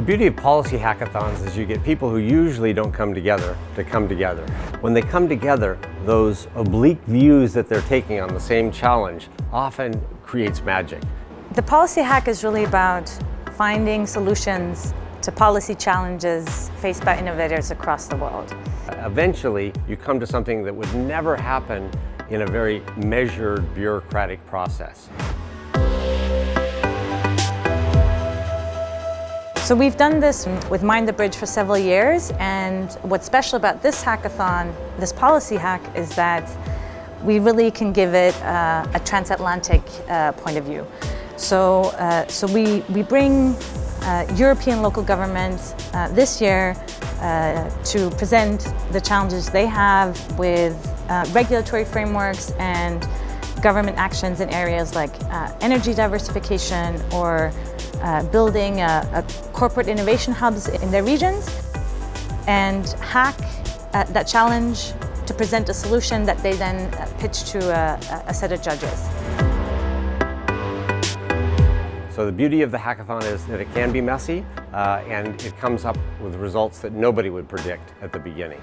The beauty of policy hackathons is you get people who usually don't come together to come together. When they come together, those oblique views that they're taking on the same challenge often creates magic. The policy hack is really about finding solutions to policy challenges faced by innovators across the world. Eventually, you come to something that would never happen in a very measured bureaucratic process. So we've done this with Mind the Bridge for several years, and what's special about this hackathon, this policy hack, is that we really can give it a transatlantic point of view. So we bring European local governments this year to present the challenges they have with regulatory frameworks and government actions in areas like energy diversification or building corporate innovation hubs in their regions, and hack that challenge to present a solution that they then pitch to a set of judges. So the beauty of the hackathon is that it can be messy and it comes up with results that nobody would predict at the beginning.